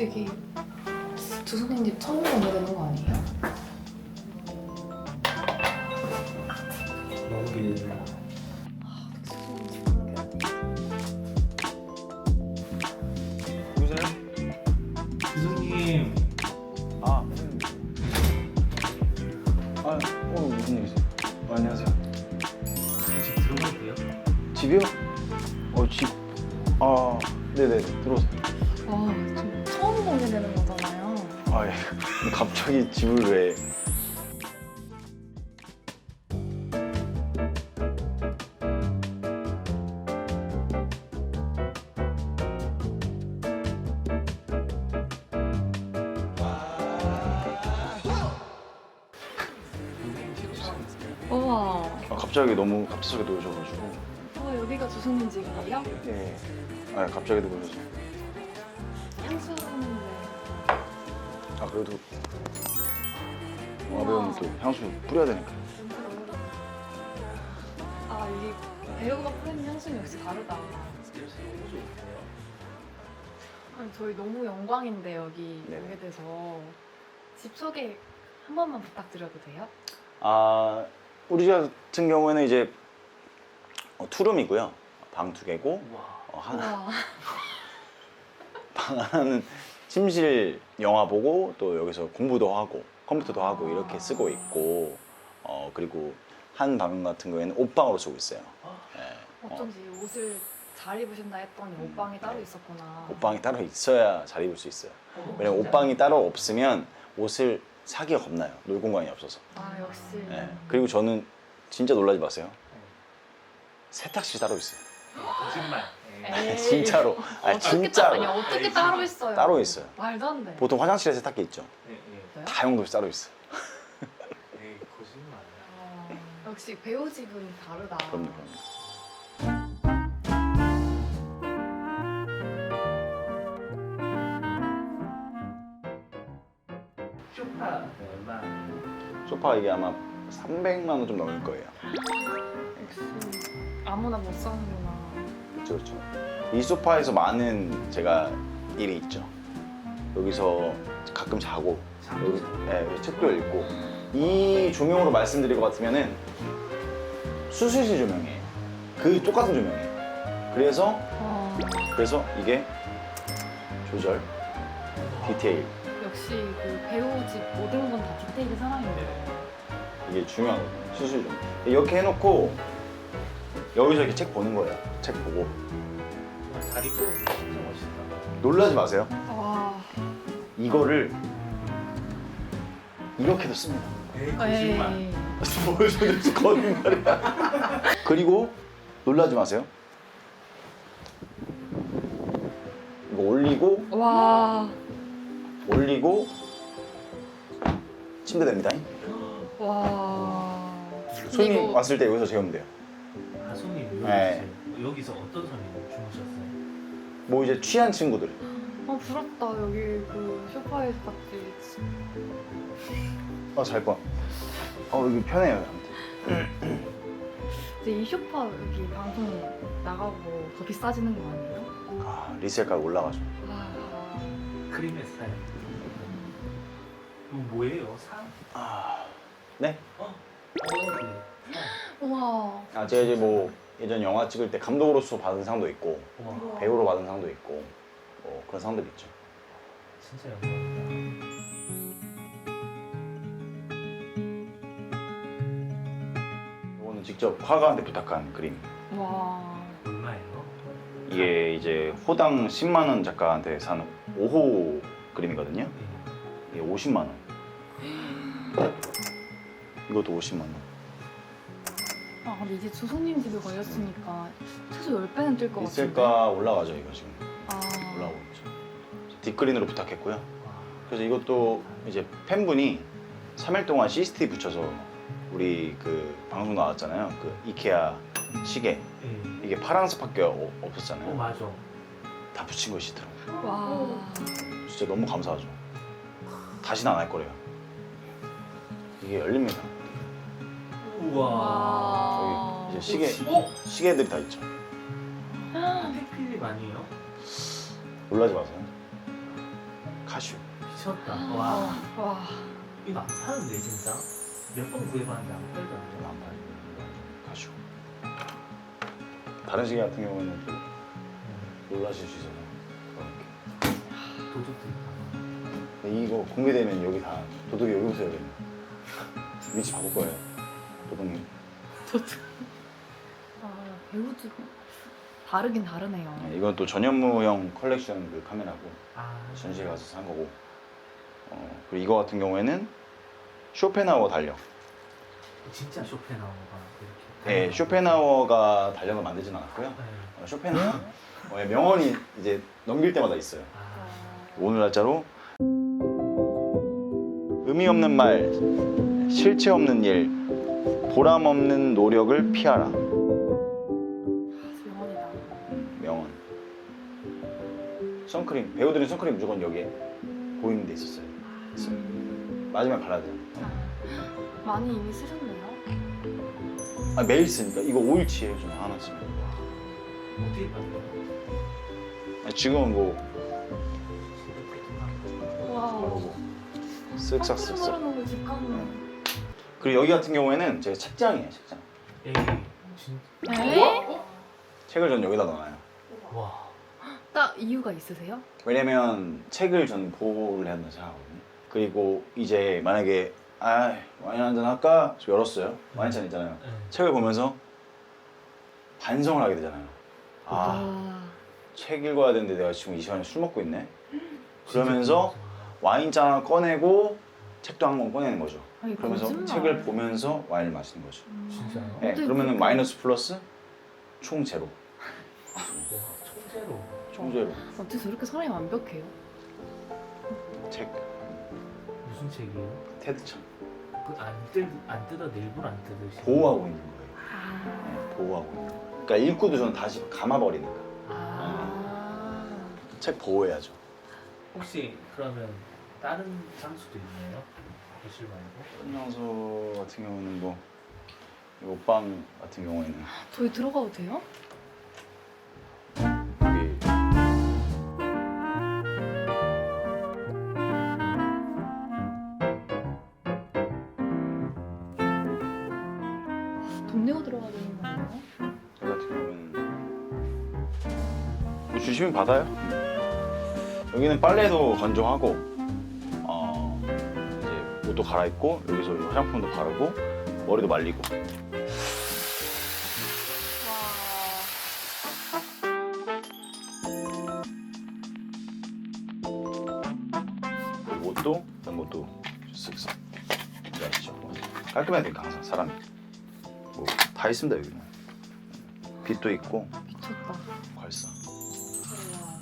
근데 이게 조선인 집 처음 공개되는 거 아니에요? 너무 기대되네. 누구세요? 교수님. 아, 무슨 일이세요? 안녕하세요. 집 들어가도 돼요? 집이요? 집. 네네, 들어오세요. 와, 좀 처음 공개되는 거잖아요. 예. 갑자기 집을 왜? 우와. 갑자기 너무 갑작스럽게 놓으셔가지고. 여기가 조선인 집이에요? 예. 갑자기 놓으셔서. 향수 하는데. 그래도 배우는 또 향수 뿌려야 되니까. 이 배우가 뿌리는 향수는 역시 다르다. 아니, 저희 너무 영광인데 여기 네. 오게 돼서 집 소개 한 번만 부탁드려도 돼요? 우리 집 같은 경우에는 이제 투룸이고요. 방 2개고 우와. 방 하나는 침실 영화 보고 또 여기서 공부도 하고 컴퓨터도 하고 이렇게 쓰고 있고 그리고 한 방 같은 경우에는 옷방으로 쓰고 있어요. 어쩐지 옷을 잘 입으신다 했더니 옷방이 따로 있었구나. 옷방이 따로 있어야 잘 입을 수 있어요. 왜냐면 옷방이 따로 없으면 옷을 사기가 겁나요. 놀 공간이 없어서. 역시. 그리고 저는 진짜 놀라지 마세요. 세탁실 따로 있어요. 거짓말. 에이. 진짜로. 진짜로. 어떻게 따로 있어요? 따로 있어요. 말도 안 돼. 보통 화장실에 세탁기 있죠. 네? 다 용도로 따로 있어요. 에이, 거짓말. 역시 배우 집은 다르다. 그럼요. 쇼파 얼마? 소파 이게 아마 300만 원 좀 넘을 거예요. 아무나 못 사는구나. 그렇죠, 그렇죠. 이 소파에서 많은 제가 일이 있죠. 여기서 가끔 자고, 여기 책도 읽고. 이 조명으로 말씀드릴 것 같으면은 수술실 조명이에요. 그 똑같은 조명이에요. 그래서 이게 조절, 디테일. 역시 그 배우 집 모든 건 다 디테일이 살아있네. 이게 중요하거든요. 수술 조명. 이렇게 해놓고 여기서 이렇게 책 보는 거예요. 책 보고. 다리 꼭 진짜 멋있다. 놀라지 마세요. 와. 이거를 이렇게도 씁니다. 에이, 거짓말. 에이. 뭘 소리지 거짓말이야. 그리고 놀라지 마세요. 이거 올리고 와. 침대 됩니다. 와. 손님 이거- 왔을 때 여기서 재우면 돼요. 손님 여기 네. 있어요. 여기서 어떤 손님 주무셨어요? 뭐 이제 취한 친구들. 부럽다. 여기 그 소파에서 같이. 잘 봐. 여기 편해요. 아무튼. 이제 이 소파 여기 방송 나가고 더 비싸지는 거 아니에요? 리셀가 올라가죠. 와. 크림의 스타일. 이거 뭐예요? 상? 네? 네. 우와. 제가 이제 뭐 예전 영화 찍을 때 감독으로서 받은 상도 있고 와, 배우로 받은 상도 있고 그런 상들 있죠. 진짜 영광이다. 이거는 직접 화가한테 부탁한 그림. 와. 얼마예요? 이게 이제 호당 10만 원 작가한테 산 5호 그림이거든요. 네. 이게 50만 원. 이것도 50만 원. 근데 이제 조선님 집에 걸렸으니까 최소 10배는 뛸 것 같은데. 리셀가 올라가죠 이거 지금. 아. 올라오고 있죠. 딥그린으로 부탁했고요. 와, 그래서 이것도 이제 팬분이 3일 동안 CCTV 붙여서 우리 그 방송 나왔잖아요. 그 이케아 시계. 네. 이게 파란색밖에 없었잖아요. 맞아. 다 붙인 것이더라고요. 와. 진짜 너무 감사하죠. 다시는 안 할 거래요. 이게 열립니다. 우와. 와. 여기 이제 시계들이 다 있죠. 팩필립 아니에요? 놀라지 마세요. 카슈. 미쳤다. 와. 와. 와. 이거 안 파는데 진짜? 몇 번 구해봤는데 안 팔더라고요. 안 봐요. 카슈. 다른 시계 같은 경우는 또 놀라실 수 있어서 도둑도 있다. 근데 이거 공개되면 여기 다 도둑이 여기 오세요. 위치 바꿀 거예요. 도둑님. 아, 배우도 다르긴 다르네요. 네, 이건 또 전현무형 컬렉션 그 카메라고 아. 전시회 가서 산 거고. 그리고 이거 같은 경우에는 쇼펜하우어 달력. 진짜 쇼펜하우어가 네, 이렇게. 쇼펜하우어가 달력을 만들진 않았고요. 네. 쇼펜하우어의 명언이 이제 넘길 때마다 있어요. 아. 오늘 날짜로 의미 없는 말, 실체 없는 일, 보람 없는 노력을 피하라. 명언이다. 명언. 선크림, 배우들은 선크림 무조건 여기에 보이는 데 있었어요. 마지막에 발라야 돼요. 많이 이미 쓰셨네요. 아, 매일 쓰니까 이거 5일치예요. 좀 하나 쓰면. 어떻게 봤어요? 지금은 뭐 와. 바르고 쓱싹 쓱싹. 바르는 거 직감네. 그리고 여기 같은 경우에는 제 책장이에요. 책장. 에이. 진짜. 에? 책을 전 여기다 넣어요. 와. 딱 이유가 있으세요? 왜냐면 책을 저는 보호를 해야 된다고 생각하거든요. 그리고 이제 만약에 와인 한잔 할까? 열었어요. 와인잔 있잖아요. 네. 책을 보면서 반성을 하게 되잖아요. 책 읽어야 되는데 내가 지금 이 시간에 술 먹고 있네. 그러면서 와인잔 하나 꺼내고 책도 한 권 꺼내는 거죠. 아니, 그러면서 거짓말. 책을 보면서 와인을 마시는 거죠. 진짜요? 네, 어떻게 그러면은 그렇게- 마이너스 플러스 총 제로. 총재로. 총 제로. 어떻게 저렇게 사람이 완벽해요? 책 무슨 책이에요? 테드창 안 뜯어 일부러 안 뜯으시. 보호하고 있는 거예요. 아. 네, 보호하고 있는 거예요. 그러니까 읽고도 저는 다시 감아버리니까 아. 책 보호해야죠. 혹시 그러면 다른 장소도 있나요? 거실 말고? 장소 같은 경우는 뭐 옷방 같은 경우에는 저희 들어가도 돼요? 여기 돈 내고 들어가야 되는 거 아니에요? 여기 같은 경우는 뭐 주시면 받아요. 여기는 빨래도 건조하고 이제 옷도 갈아입고 여기서 화장품도 바르고 머리도 말리고. 그리고 옷도 이런 것도 쓱쓱 아시죠? 깔끔해야 되니까 항상 사람이 뭐 다 있습니다. 여기는 빛도 있고 미쳤다. 괄사. 와.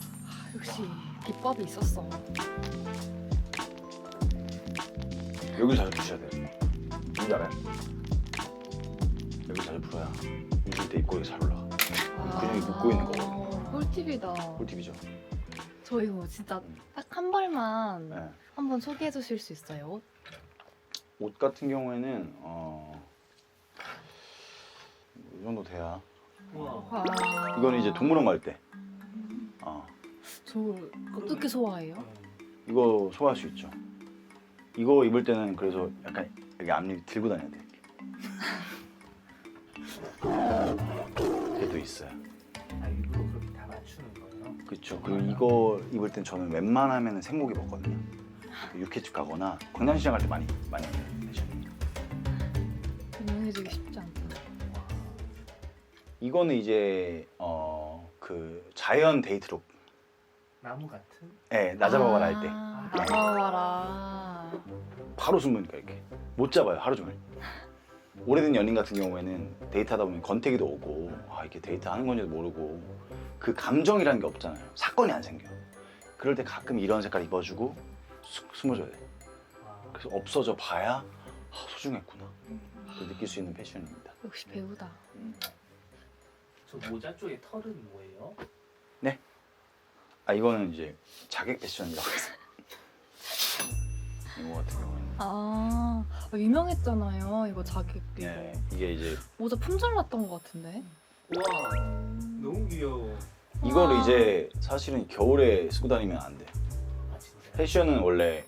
역시 비법이 있었어. 여기를 자주 부셔야 돼요. 뭔지 알아요? 여기 자주 풀어야 웃을 때 입꼬리가 잘 올라가. 근육이 묶고 있는 거거든요. 꿀팁이다. 꿀팁이죠. 저희 이거 진짜 딱 한 벌만 네. 한번 소개해 주실 수 있어요? 옷 같은 경우에는 이 정도 돼야. 우와. 와. 이거는 이제 동물원 갈 때. 저 어떻게 소화해요? 이거 소화할 수 있죠. 이거 입을 때는 그래서 약간 여기 앞니 들고 다녀야 돼. 그래도 있어요. 아 일부러 그렇게 다 맞추는 거예요? 그렇죠. 그리고 이거 입을 땐 저는 웬만하면 생복 입었거든요. 육회집 가거나 광장시장 갈 때 많이 내셔요. 유명해지기 쉽지 않다. 이거는 이제 그 자연 데이트룩. 나무 같은? 네, 나 잡아봐라 할 때. 나 잡아봐라. 바로 숨으니까 이렇게 못 잡아요 하루 종일. 오래된 연인 같은 경우에는 데이트하다 보면 권태기도 오고 이게 데이트하는 건지도 모르고 그 감정이라는 게 없잖아요. 사건이 안 생겨. 그럴 때 가끔 이런 색깔 입어주고 숨어줘야 돼. 와. 그래서 없어져 봐야 소중했구나 느낄 수 있는 패션입니다. 역시 배우다. 저 모자 쪽에 털은 뭐예요? 이거는 이제 자객 패션이라고 해서 이거 같은 경우는 유명했잖아요. 이거 자기 이거. 네, 이게 이제 모자 품절 났던 것 같은데. 우와. 너무 귀여워. 이거를 와. 이제 사실은 겨울에 쓰고 다니면 안 돼. 아 진짜? 패션은 원래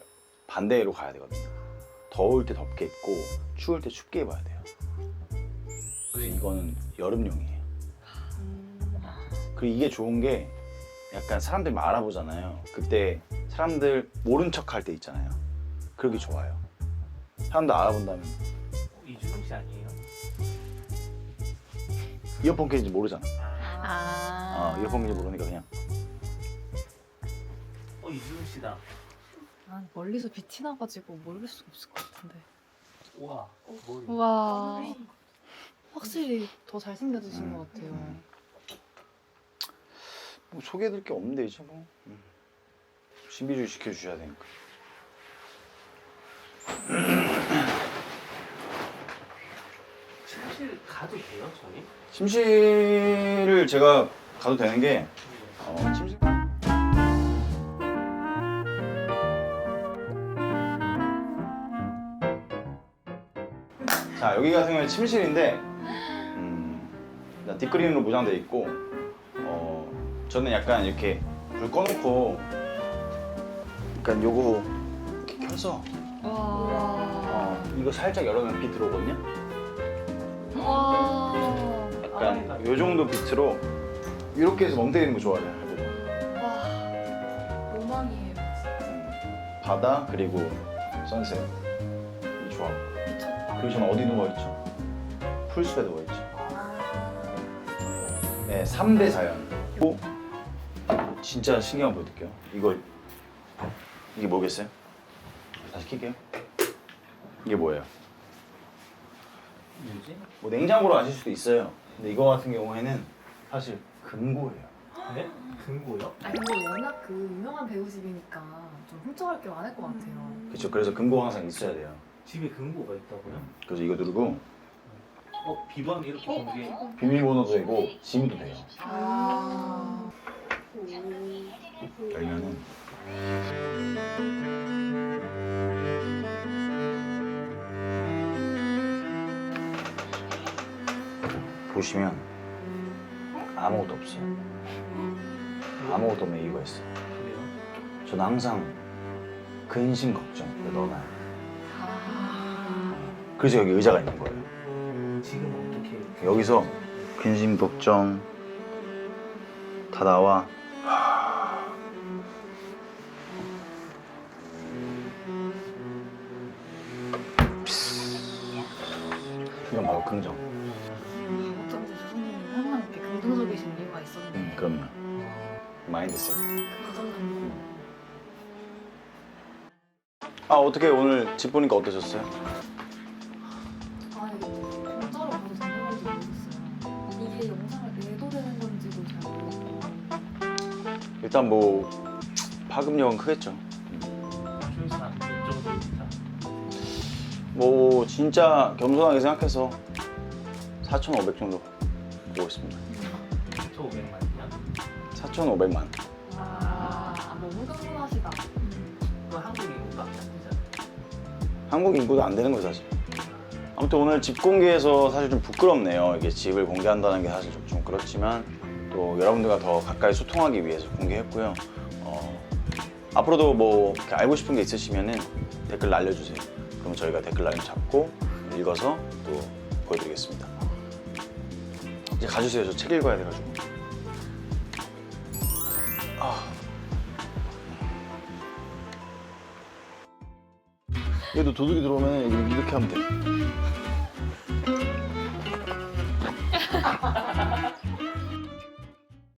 반대로 가야 되거든요. 더울 때 덥게 입고 추울 때 춥게 입어야 돼요. 그래서 이거는 여름용이에요. 그리고 이게 좋은 게 약간 사람들이 막 알아보잖아요. 그때 사람들 모른 척 할 때 있잖아요. 그러기 좋아요. 사람들 알아본다면 이준웅 씨 아니에요? 이어폰 낀지 모르잖아. 이어폰 낀지 모르니까 그냥 이준웅 씨다. 난 멀리서 빛이 나가지고 모를 수가 없을 것 같은데. 우와. 머리. 우와. 확실히 더 잘생겨지신 것 같아요. 뭐 소개해드릴 게 없는데 이제 뭐 신비주의 시켜주셔야 되니까. 침실 가도 돼요, 저희? 침실을 제가 가도 되는 게 침실. 자, 여기 같은 경우는 침실인데 일단 뒷그림으로 무장되어 있고 저는 약간 이렇게 불 꺼놓고 약간 요거 이렇게 켜서 이거 살짝 열어놓으면 빛 들어오거든요. 와. 약간 요 정도 빛으로 이렇게 해서 멍 때리는 거 좋아해요. 와. 로망이에요. 바다 그리고 선셋 이 조합. 미쳤다. 그리고 저는 어디 누워있죠? 풀숲에 누워있죠. 네, 3대 자연. 또 진짜 신기한 거 보여드릴게요. 이게 뭐겠어요? 다시 킬게요. 이게 뭐예요? 뭐지? 뭐 냉장고로 아실 수도 있어요. 근데 이거 같은 경우에는 사실 금고예요. 네? 금고요? 아니 근데 워낙 그 유명한 배우 집이니까 좀 훔쳐갈 게 많을 것 같아요. 그렇죠. 그래서 금고 항상 있어야 돼요. 집에 금고가 있다고요? 그래서 이거 누르고 비번 이렇게 공개. 비밀번호도 되고 지문도 돼요. 아. 열면은 보시면 아무것도 없어요. 아무것도 없는 이유가 있어요. 그래요? 저는 항상 근심 걱정 넣어놔요. 그래서 여기 의자가 있는 거예요. 지금 어떻게? 여기서 근심 걱정 다 나와. 이건 바로 긍정. 어쩐지 조선님이 항상 이렇게 긍정적이신 이유가 있었는데. 그럼요. 마인드셋. 긍정적인 아, 어떻게 오늘 집 보니까 어떠셨어요? 아 이게 문자로 봐도 되는 건지 모르겠어요. 이게 영상을 내도 되는 건지도 잘 모르겠고. 일단 뭐 파급력은 크겠죠. 출산 몇 정도 있다. 뭐 진짜 겸손하게 생각해서 4,500 정도 보고 있습니다. 저 500만이야? 4,500만. 너무 겸손하시다. 그거 한국 인구밖에 안 되잖아. 한국 인구도 안 되는 거죠 사실. 아무튼 오늘 집 공개해서 사실 좀 부끄럽네요. 이게 집을 공개한다는 게 사실 좀 그렇지만 또 여러분들과 더 가까이 소통하기 위해서 공개했고요. 앞으로도 뭐 이렇게 알고 싶은 게 있으시면은 댓글 날려주세요. 그럼 저희가 댓글 날림 잡고 읽어서 또 보여드리겠습니다. 이제 가주세요. 저 책 읽어야 돼가지고. 얘도 도둑이 들어오면 이렇게 하면 돼.